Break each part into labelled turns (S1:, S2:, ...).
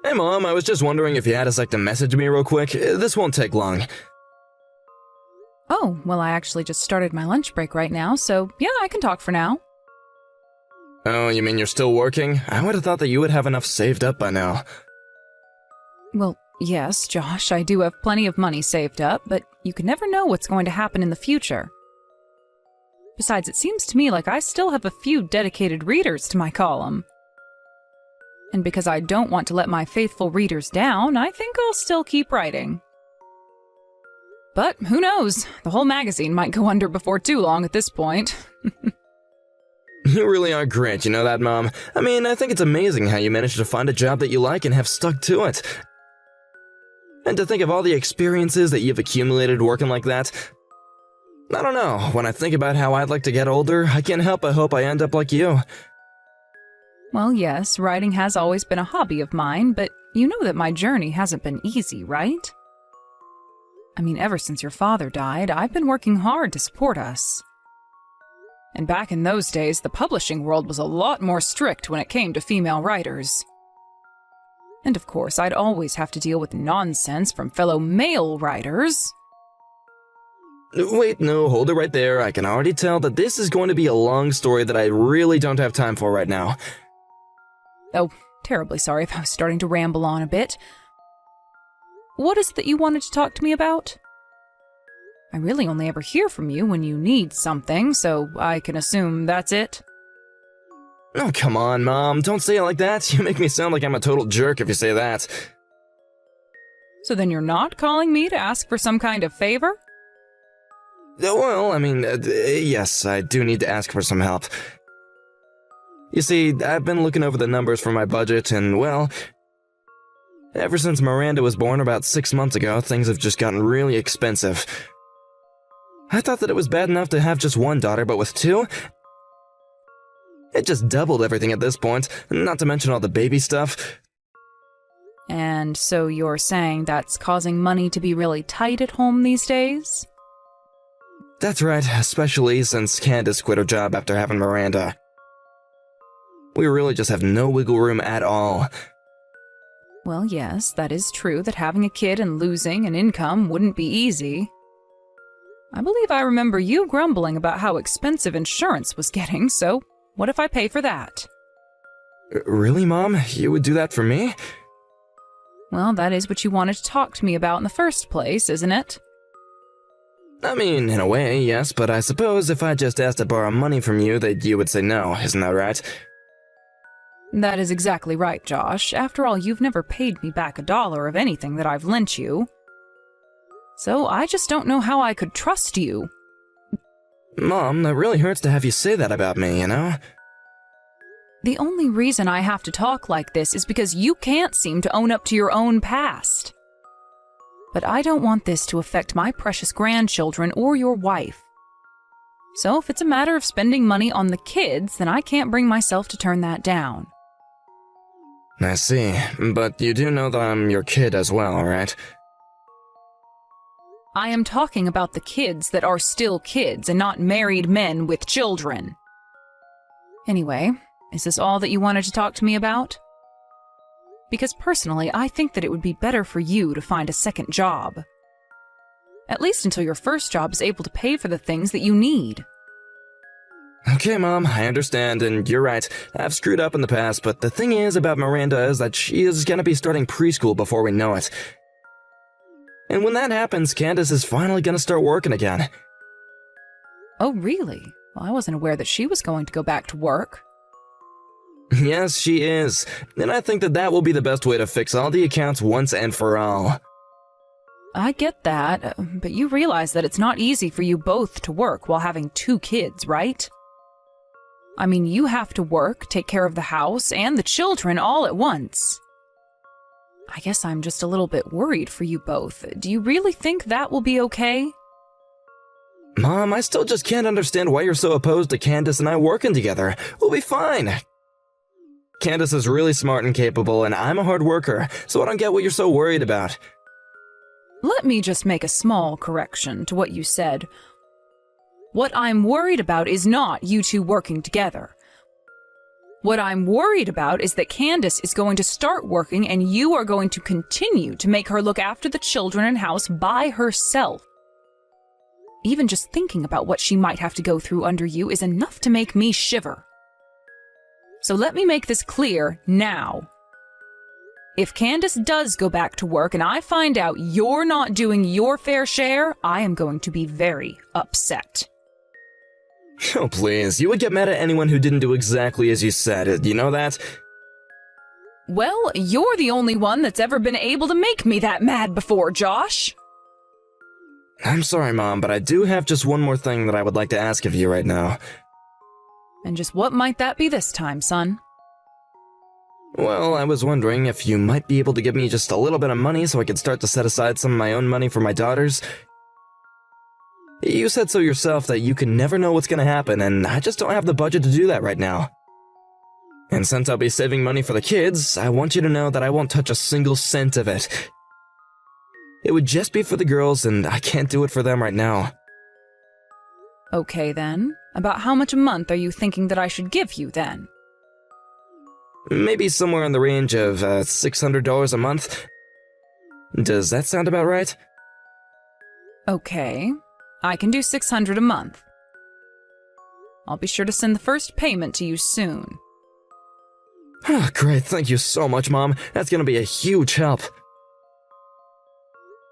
S1: Hey Mom, I was just wondering if you had a sec to message me real quick. This won't take long.
S2: Oh, well, I actually just started my lunch break right now, so yeah, I can talk for now.
S1: Oh, you mean you're still working? I would have thought that you would have enough saved up by now.
S2: Well, yes, Josh, I do have plenty of money saved up, but you can never know what's going to happen in the future. Besides, it seems to me like I still have a few dedicated readers to my column. And because I don't want to let my faithful readers down, I think I'll still keep writing. But who knows? The whole magazine might go under before too long at this point.
S1: You really are great, you know that, Mom? I mean, I think it's amazing how you managed to find a job that you like and have stuck to it. And to think of all the experiences that you've accumulated working like that. I don't know, when I think about how I'd like to get older, I can't help but hope I end up like you.
S2: Well, yes, writing has always been a hobby of mine, but you know that my journey hasn't been easy, right? I mean, ever since your father died, I've been working hard to support us. And back in those days, the publishing world was a lot more strict when it came to female writers. And of course, I'd always have to deal with nonsense from fellow male writers.
S1: Wait, no, hold it right there. I can already tell that this is going to be a long story that I really don't have time for right now.
S2: Oh, terribly sorry if I was starting to ramble on a bit. What is it that you wanted to talk to me about? I really only ever hear from you when you need something, so I can assume that's it.
S1: Oh, come on, Mom. Don't say it like that. You make me sound like I'm a total jerk if you say that.
S2: So then you're not calling me to ask for some kind of favor?
S1: Well, I mean, yes, I do need to ask for some help. You see, I've been looking over the numbers for my budget, and, well, ever since Miranda was born about 6 months ago, things have just gotten really expensive. I thought that it was bad enough to have just one daughter, but with two? It just doubled everything at this point, not to mention all the baby stuff.
S2: And so you're saying that's causing money to be really tight at home these days?
S1: That's right, especially since Candace quit her job after having Miranda. We really just have no wiggle room at all.
S2: Well, yes, that is true that having a kid and losing an income wouldn't be easy. I believe I remember you grumbling about how expensive insurance was getting, so what if I pay for that?
S1: Really, Mom? You would do that for me?
S2: Well, that is what you wanted to talk to me about in the first place, isn't it?
S1: I mean, in a way, yes, but I suppose if I just asked to borrow money from you, that you would say no, isn't that right?
S2: That is exactly right, Josh. After all, you've never paid me back $1 of anything that I've lent you. So I just don't know how I could trust you.
S1: Mom, that really hurts to have you say that about me, you know?
S2: The only reason I have to talk like this is because you can't seem to own up to your own past. But I don't want this to affect my precious grandchildren or your wife. So if it's a matter of spending money on the kids, then I can't bring myself to turn that down.
S1: I see, but you do know that I'm your kid as well, right?
S2: I am talking about the kids that are still kids and not married men with children. Anyway, is this all that you wanted to talk to me about? Because personally, I think that it would be better for you to find a second job. At least until your first job is able to pay for the things that you need.
S1: Okay, Mom, I understand, and you're right. I've screwed up in the past, but the thing is about Miranda is that she is gonna be starting preschool before we know it. And when that happens, Candace is finally gonna start working again.
S2: Oh, really? Well, I wasn't aware that she was going to go back to work.
S1: Yes, she is. And I think that that will be the best way to fix all the accounts once and for all.
S2: I get that, but you realize that it's not easy for you both to work while having 2 kids, right? I mean, you have to work, take care of the house, and the children all at once. I guess I'm just a little bit worried for you both. Do you really think that will be okay?
S1: Mom, I still just can't understand why you're so opposed to Candace and I working together. We'll be fine. Candace is really smart and capable, and I'm a hard worker, so I don't get what you're so worried about.
S2: Let me just make a small correction to what you said. What I'm worried about is not you two working together. What I'm worried about is that Candace is going to start working and you are going to continue to make her look after the children and house by herself. Even just thinking about what she might have to go through under you is enough to make me shiver. So let me make this clear now. If Candace does go back to work and I find out you're not doing your fair share, I am going to be very upset.
S1: Oh, please. You would get mad at anyone who didn't do exactly as you said. You know that?
S2: Well, you're the only one that's ever been able to make me that mad before, Josh.
S1: I'm sorry, Mom, but I do have just one more thing that I would like to ask of you right now.
S2: And just what might that be this time, son?
S1: Well, I was wondering if you might be able to give me just a little bit of money so I could start to set aside some of my own money for my daughters. You said so yourself that you can never know what's gonna happen, and I just don't have the budget to do that right now. And since I'll be saving money for the kids, I want you to know that I won't touch a single cent of it. It would just be for the girls, and I can't do it for them right now.
S2: Okay then. About how much a month are you thinking that I should give you then?
S1: Maybe somewhere in the range of $600 a month. Does that sound about right?
S2: Okay. I can do $600 a month. I'll be sure to send the first payment to you soon.
S1: Oh, great, thank you so much, Mom. That's gonna be a huge help.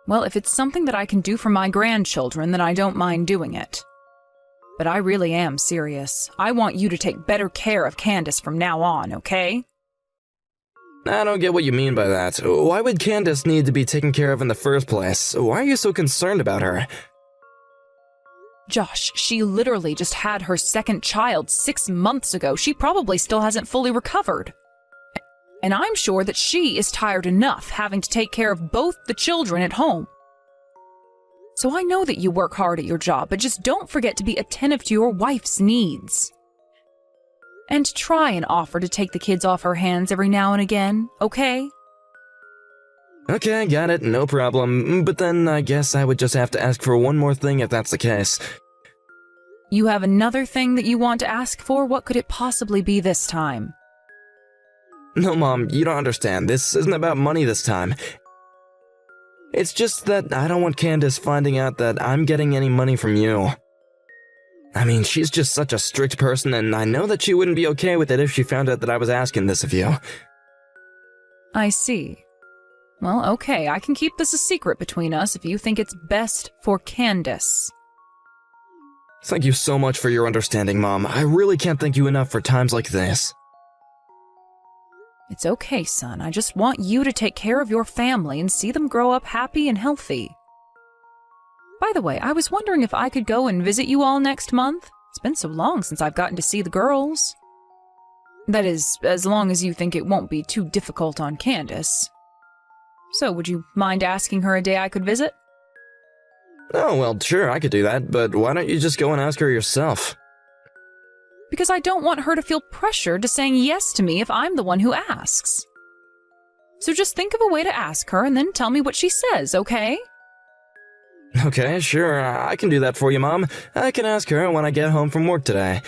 S2: Well, if it's something that I can do for my grandchildren, then I don't mind doing it. But I really am serious. I want you to take better care of Candace from now on, okay?
S1: I don't get what you mean by that. Why would Candace need to be taken care of in the first place? Why are you so concerned about her?
S2: Josh, she literally just had her second child 6 months ago. She probably still hasn't fully recovered. And I'm sure that she is tired enough having to take care of both the children at home. So I know that you work hard at your job, but just don't forget to be attentive to your wife's needs. And try and offer to take the kids off her hands every now and again, okay?
S1: Okay, got it, no problem. But then I guess I would just have to ask for one more thing if that's the case.
S2: You have another thing that you want to ask for? What could it possibly be this time?
S1: No, Mom, you don't understand. This isn't about money this time. It's just that I don't want Candace finding out that I'm getting any money from you. I mean, she's just such a strict person, and I know that she wouldn't be okay with it if she found out that I was asking this of you.
S2: I see. Well, okay, I can keep this a secret between us if you think it's best for Candace.
S1: Thank you so much for your understanding, Mom. I really can't thank you enough for times like this.
S2: It's okay, son. I just want you to take care of your family and see them grow up happy and healthy. By the way, I was wondering if I could go and visit you all next month. It's been so long since I've gotten to see the girls. That is, as long as you think it won't be too difficult on Candace. So, would you mind asking her a day I could visit?
S1: Oh, well, sure, I could do that, but why don't you just go and ask her yourself?
S2: Because I don't want her to feel pressured to saying yes to me if I'm the one who asks. So just think of a way to ask her and then tell me what she says, okay?
S1: Okay, sure, I can do that for you, Mom. I can ask her when I get home from work today.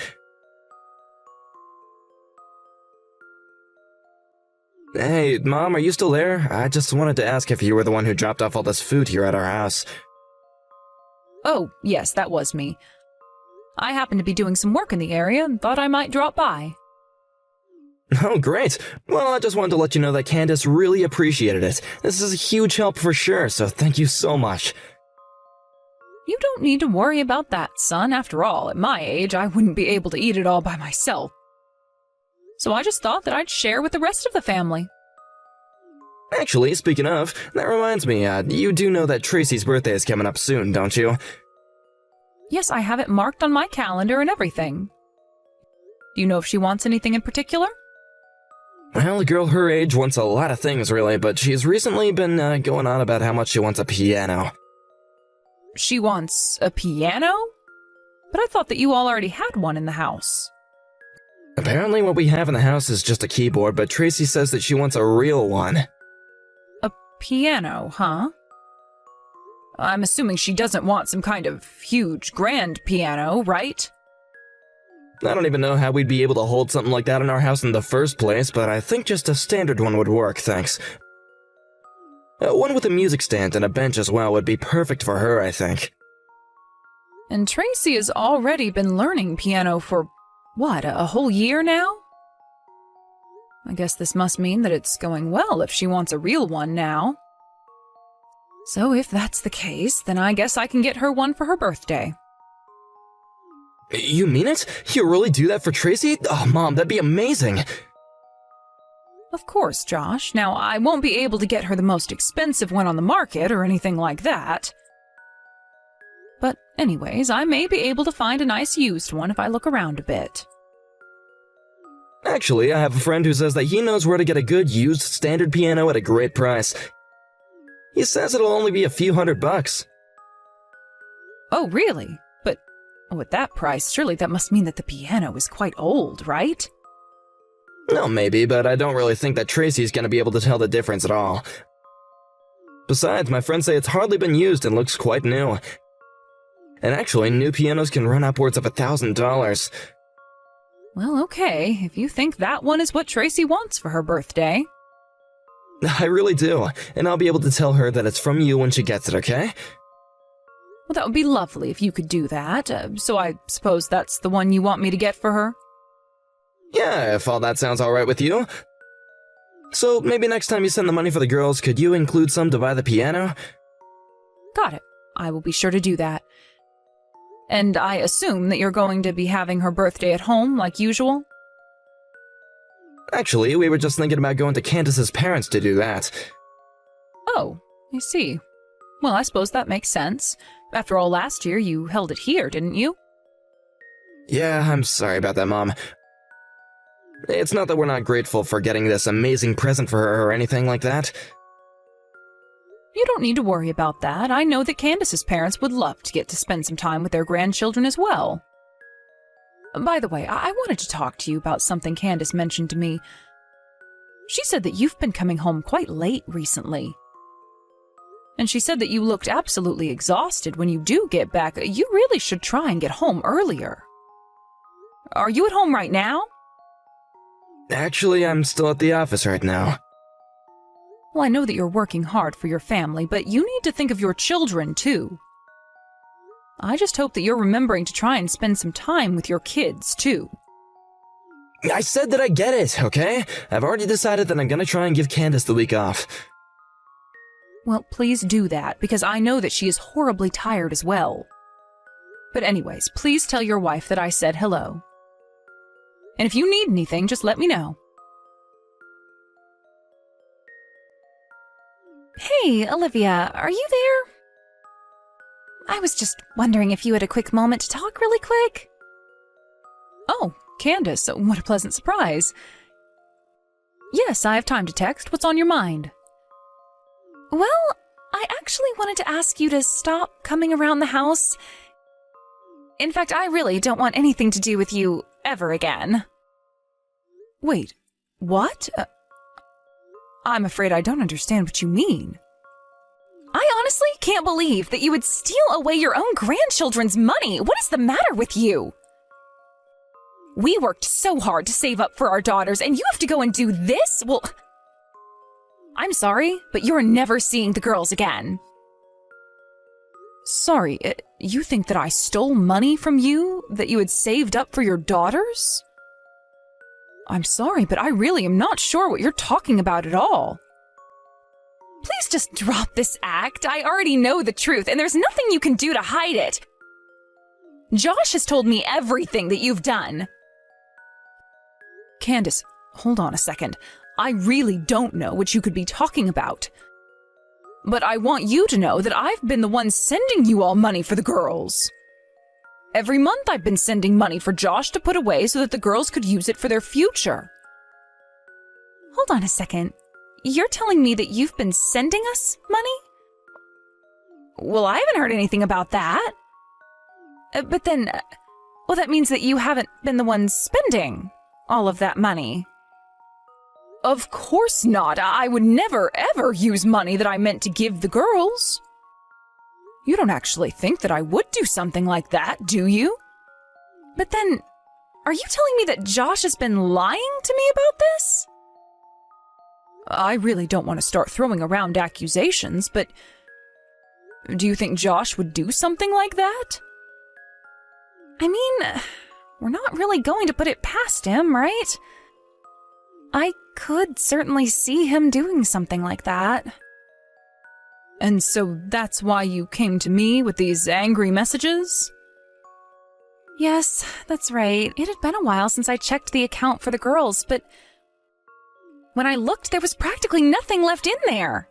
S1: Hey, Mom, are you still there? I just wanted to ask if you were the one who dropped off all this food here at our house.
S2: Oh, yes, that was me. I happened to be doing some work in the area and thought I might drop by.
S1: Oh, great. Well, I just wanted to let you know that Candace really appreciated it. This is a huge help for sure, so thank you so much.
S2: You don't need to worry about that, son. After all, at my age, I wouldn't be able to eat it all by myself. So I just thought that I'd share with the rest of the family.
S1: Actually, speaking of, that reminds me, you do know that Tracy's birthday is coming up soon, don't you?
S2: Yes, I have it marked on my calendar and everything. Do you know if she wants anything in particular?
S1: Well, a girl her age wants a lot of things, really, but she's recently been going on about how much she wants a piano.
S2: She wants a piano? But I thought that you all already had one in the house.
S1: Apparently what we have in the house is just a keyboard, but Tracy says that she wants a real one.
S2: A piano, huh? I'm assuming she doesn't want some kind of huge, grand piano, right?
S1: I don't even know how we'd be able to hold something like that in our house in the first place, but I think just a standard one would work, thanks. One with a music stand and a bench as well would be perfect for her, I think.
S2: And Tracy has already been learning piano for, what, a whole year now? I guess this must mean that it's going well if she wants a real one now. So if that's the case, then I guess I can get her one for her birthday.
S1: You mean it? You really do that for Tracy? Oh, Mom, that'd be amazing.
S2: Of course, Josh. Now, I won't be able to get her the most expensive one on the market or anything like that. But anyways, I may be able to find a nice used one if I look around a bit.
S1: Actually, I have a friend who says that he knows where to get a good used standard piano at a great price. He says it'll only be a few $100.
S2: Oh, really? But at that price, surely that must mean that the piano is quite old, right?
S1: No, maybe, but I don't really think that Tracy's gonna be able to tell the difference at all. Besides, my friends say it's hardly been used and looks quite new. And actually, new pianos can run upwards of $1,000.
S2: Well, okay, if you think that one is what Tracy wants for her birthday.
S1: I really do, and I'll be able to tell her that it's from you when she gets it, okay?
S2: Well, that would be lovely if you could do that. So I suppose that's the one you want me to get for her?
S1: Yeah, if all that sounds alright with you. So maybe next time you send the money for the girls, could you include some to buy the piano?
S2: Got it. I will be sure to do that. And I assume that you're going to be having her birthday at home, like usual?
S1: Actually, we were just thinking about going to Candace's parents to do that.
S2: Oh, I see. Well, I suppose that makes sense. After all, last year you held it here, didn't you?
S1: Yeah, I'm sorry about that, Mom. It's not that we're not grateful for getting this amazing present for her or anything like that.
S2: You don't need to worry about that. I know that Candace's parents would love to get to spend some time with their grandchildren as well. By the way, I wanted to talk to you about something Candace mentioned to me. She said that you've been coming home quite late recently. And she said that you looked absolutely exhausted when you do get back. You really should try and get home earlier. Are you at home right now?
S1: Actually, I'm still at the office right now.
S2: Well, I know that you're working hard for your family, but you need to think of your children, too. I just hope that you're remembering to try and spend some time with your kids, too.
S1: I said that I get it, okay? I've already decided that I'm gonna try and give Candace the week off.
S2: Well, please do that, because I know that she is horribly tired as well. But anyways, please tell your wife that I said hello. And if you need anything, just let me know.
S3: Hey, Olivia, are you there? I was just wondering if you had a quick moment to talk really quick.
S2: Oh, Candace, what a pleasant surprise. Yes, I have time to text. What's on your mind?
S3: Well, I actually wanted to ask you to stop coming around the house. In fact, I really don't want anything to do with you ever again.
S2: Wait, what? I'm afraid I don't understand what you mean.
S3: I honestly can't believe that you would steal away your own grandchildren's money. What is the matter with you? We worked so hard to save up for our daughters, and you have to go and do this? Well, I'm sorry, but you're never seeing the girls again.
S2: Sorry, you think that I stole money from you that you had saved up for your daughters? I'm sorry, but I really am not sure what you're talking about at all.
S3: Please just drop this act. I already know the truth, and there's nothing you can do to hide it. Josh has told me everything that you've done.
S2: Candace, hold on a second. I really don't know what you could be talking about. But I want you to know that I've been the one sending you all money for the girls. Every month I've been sending money for Josh to put away so that the girls could use it for their future.
S3: Hold on a second. You're telling me that you've been sending us money? Well, I haven't heard anything about that. But then, well, that means that you haven't been the one spending all of that money.
S2: Of course not. I would never, ever use money that I meant to give the girls. You don't actually think that I would do something like that, do you?
S3: But then, Are you telling me that Josh has been lying to me about this?
S2: I really don't want to start throwing around accusations, but do you think Josh would do something like that?
S3: I mean, we're not really going to put it past him, right? I could certainly see him doing something like that.
S2: And so that's why you came to me with these angry messages?
S3: Yes, that's right. It had been a while since I checked the account for the girls, but when I looked, there was practically nothing left in there.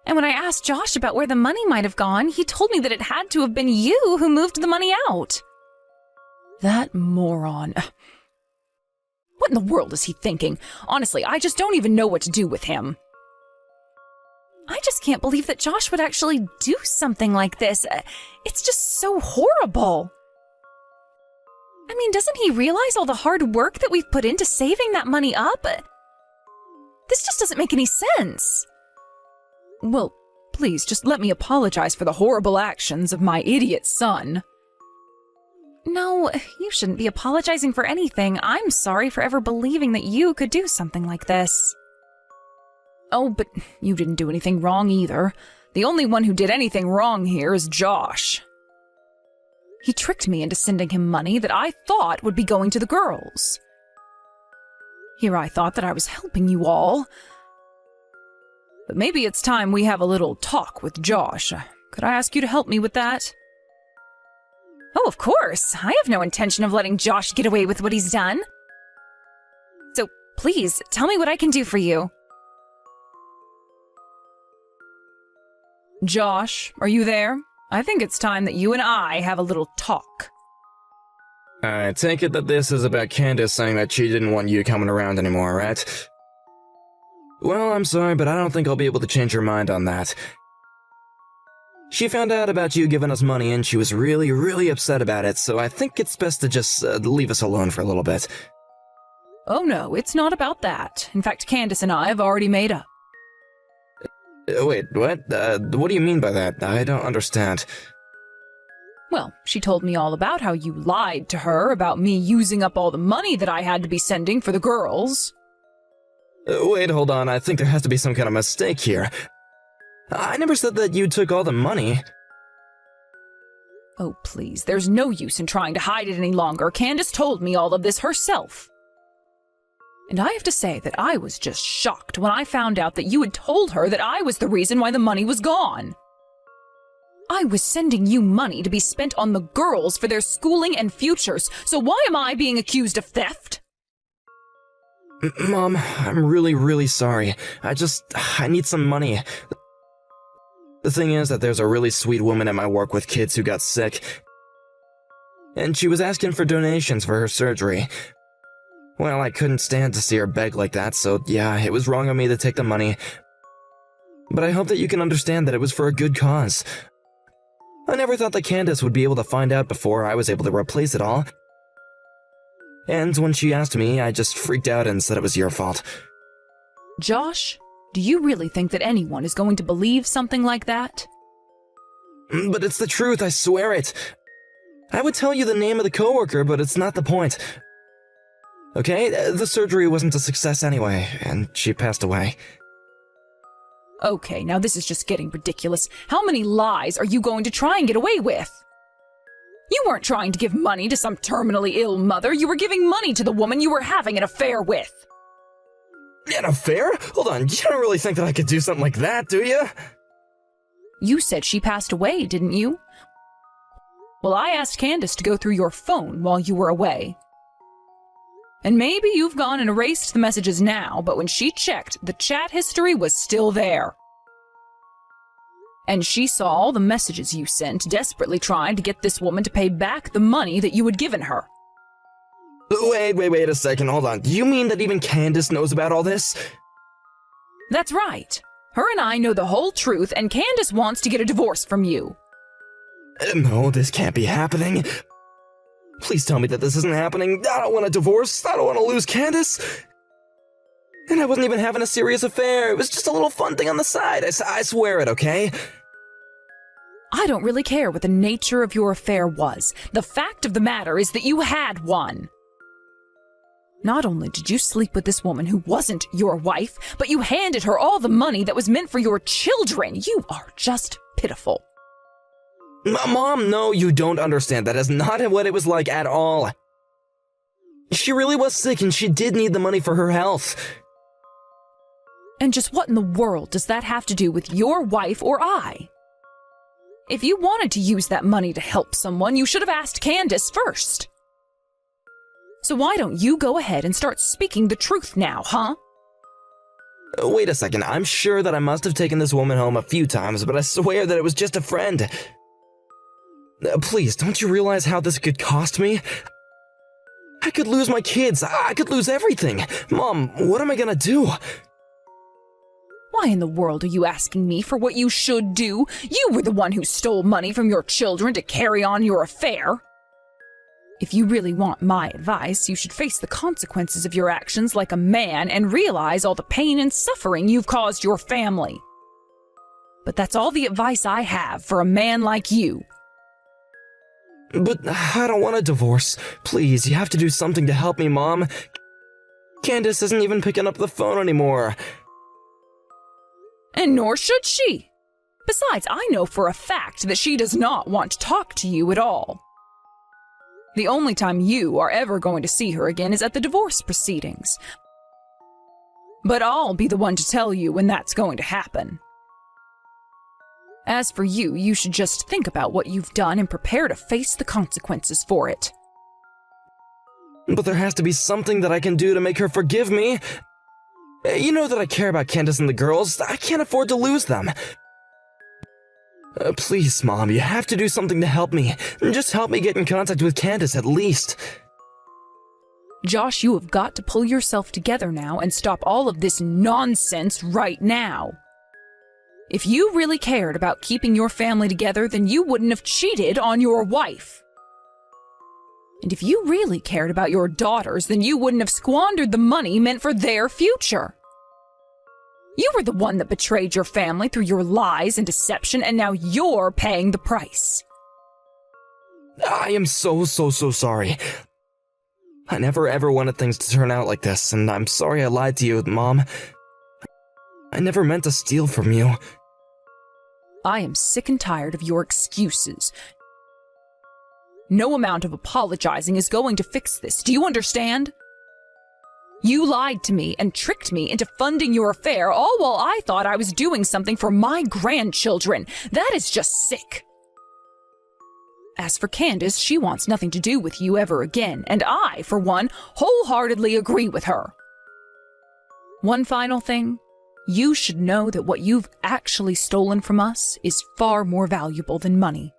S3: And when I asked Josh about where the money might have gone, he told me that it had to have been you who moved the money out.
S2: That moron.
S3: What in the world is he thinking? Honestly, I just don't even know what to do with him. I just can't believe that Josh would actually do something like this. It's just so horrible. I mean, doesn't he realize all the hard work that we've put into saving that money up? This just doesn't make any sense.
S2: Well, please just let me apologize for the horrible actions of my idiot son.
S3: No, you shouldn't be apologizing for anything. I'm sorry for ever believing that you could do something like this.
S2: Oh, but you didn't do anything wrong either. The only one who did anything wrong here is Josh. He tricked me into sending him money that I thought would be going to the girls. Here I thought that I was helping you all. But maybe it's time we have a little talk with Josh. Could I ask you to help me with that?
S3: Oh, of course. I have no intention of letting Josh get away with what he's done. So please, tell me what I can do for you.
S2: Josh, are you there? I think it's time that you and I have a little talk.
S1: I take it that this is about Candace saying that she didn't want you coming around anymore, right? Well, I'm sorry, but I don't think I'll be able to change her mind on that. She found out about you giving us money and she was really, really upset about it, so I think it's best to just leave us alone for a little bit.
S2: Oh no, it's not about that. In fact, Candace and I have already made up.
S1: Wait, what? What do you mean by that? I don't understand.
S2: Well, she told me all about how you lied to her about me using up all the money that I had to be sending for the girls.
S1: Wait, hold on, I think there has to be some kind of mistake here. I never said that you took all the money.
S2: Oh, please, there's no use in trying to hide it any longer. Candace told me all of this herself. And I have to say that I was just shocked when I found out that you had told her that I was the reason why the money was gone. I was sending you money to be spent on the girls for their schooling and futures, so why am I being accused of theft?
S1: Mom, I'm really, really sorry. I need some money. The thing is that there's a really sweet woman at my work with kids who got sick, and she was asking for donations for her surgery. Well, I couldn't stand to see her beg like that, so yeah, it was wrong of me to take the money. But I hope that you can understand that it was for a good cause. I never thought that Candace would be able to find out before I was able to replace it all. And when she asked me, I just freaked out and said it was your fault.
S2: Josh, do you really think that anyone is going to believe something like that?
S1: But it's the truth, I swear it. I would tell you the name of the coworker, but it's not the point. Okay, the surgery wasn't a success anyway, and she passed away.
S2: Okay, now this is just getting ridiculous. How many lies are you going to try and get away with? You weren't trying to give money to some terminally ill mother. You were giving money to the woman you were having an affair with.
S1: An affair? Hold on, you don't really think that I could do something like that, do you?
S2: You said she passed away, didn't you? Well, I asked Candace to go through your phone while you were away. And maybe you've gone and erased the messages now, but when she checked, the chat history was still there. And she saw all the messages you sent, desperately trying to get this woman to pay back the money that you had given her.
S1: Wait a second, hold on. Do you mean that even Candace knows about all this?
S2: That's right. Her and I know the whole truth, and Candace wants to get a divorce from you.
S1: No, this can't be happening. Please tell me that this isn't happening. I don't want a divorce. I don't want to lose Candace. And I wasn't even having a serious affair. It was just a little fun thing on the side. I swear it, okay?
S3: I don't really care what the nature of your affair was. The fact of the matter is that you had one. Not only did you sleep with this woman who wasn't your wife, but you handed her all the money that was meant for your children. You are just pitiful.
S1: Mom, no, you don't understand. That is not what it was like at all. She really was sick and she did need the money for her health.
S3: And just what in the world does that have to do with your wife or I? If you wanted to use that money to help someone, you should have asked Candace first. So why don't you go ahead and start speaking the truth now, huh?
S1: Wait a second, I'm sure that I must have taken this woman home a few times, but I swear that it was just a friend. Please, don't you realize how this could cost me? I could lose my kids, I could lose everything. Mom, what am I gonna do?
S3: Why in the world are you asking me for what you should do? You were the one who stole money from your children to carry on your affair. If you really want my advice, you should face the consequences of your actions like a man and realize all the pain and suffering you've caused your family. But that's all the advice I have for a man like you.
S1: But I don't want a divorce. Please, you have to do something to help me, Mom. Candace isn't even picking up the phone anymore.
S3: And nor should she. Besides, I know for a fact that she does not want to talk to you at all. The only time you are ever going to see her again is at the divorce proceedings. But I'll be the one to tell you when that's going to happen. As for you, you should just think about what you've done and prepare to face the consequences for it.
S1: But there has to be something that I can do to make her forgive me. You know that I care about Candace and the girls. I can't afford to lose them. Please, Mom, you have to do something to help me. Just help me get in contact with Candace at least.
S3: Josh, you have got to pull yourself together now and stop all of this nonsense right now. If you really cared about keeping your family together, then you wouldn't have cheated on your wife. And if you really cared about your daughters, then you wouldn't have squandered the money meant for their future. You were the one that betrayed your family through your lies and deception, and now you're paying the price.
S1: I am so sorry. I never ever wanted things to turn out like this, and I'm sorry I lied to you, Mom. I never meant to steal from you.
S3: I am sick and tired of your excuses. No amount of apologizing is going to fix this. Do you understand? You lied to me and tricked me into funding your affair, all while I thought I was doing something for my grandchildren. That is just sick. As for Candace, she wants nothing to do with you ever again, and I, for one, wholeheartedly agree with her. One final thing. You should know that what you've actually stolen from us is far more valuable than money.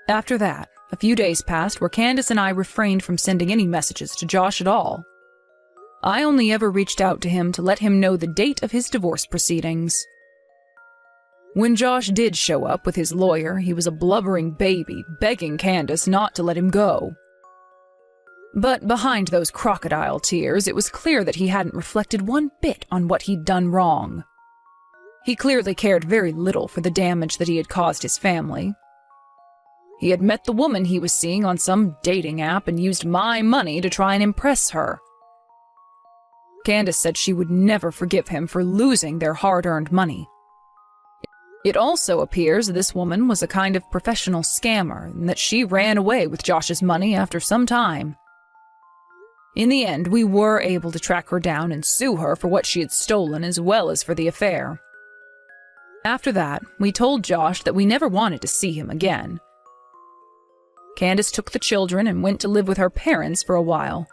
S3: After that, a few days passed where Candace and I refrained from sending any messages to Josh at all. I only ever reached out to him to let him know the date of his divorce proceedings. When Josh did show up with his lawyer, he was a blubbering baby, begging Candace not to let him go. But behind those crocodile tears, it was clear that he hadn't reflected one bit on what he'd done wrong. He clearly cared very little for the damage that he had caused his family. He had met the woman he was seeing on some dating app and used my money to try and impress her. Candace said she would never forgive him for losing their hard-earned money. It also appears this woman was a kind of professional scammer and that she ran away with Josh's money after some time. In the end, we were able to track her down and sue her for what she had stolen as well as for the affair. After that, we told Josh that we never wanted to see him again. Candace took the children and went to live with her parents for a while.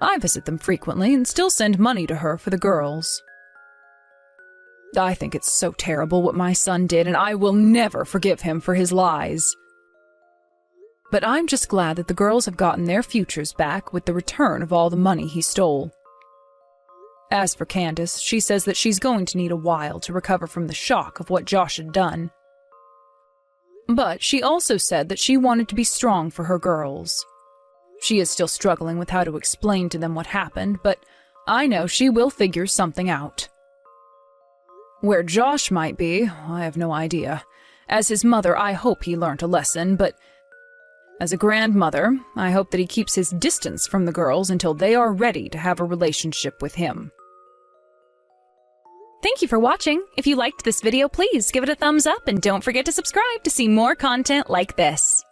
S3: I visit them frequently and still send money to her for the girls. I think it's so terrible what my son did, and I will never forgive him for his lies. But I'm just glad that the girls have gotten their futures back with the return of all the money he stole. As for Candace, she says that she's going to need a while to recover from the shock of what Josh had done. But she also said that she wanted to be strong for her girls. She is still struggling with how to explain to them what happened, but I know she will figure something out.
S2: Where Josh might be, I have no idea. As his mother, I hope he learned a lesson, but as a grandmother, I hope that he keeps his distance from the girls until they are ready to have a relationship with him.
S3: Thank you for watching. If you liked this video, please give it a thumbs up and don't forget to subscribe to see more content like this.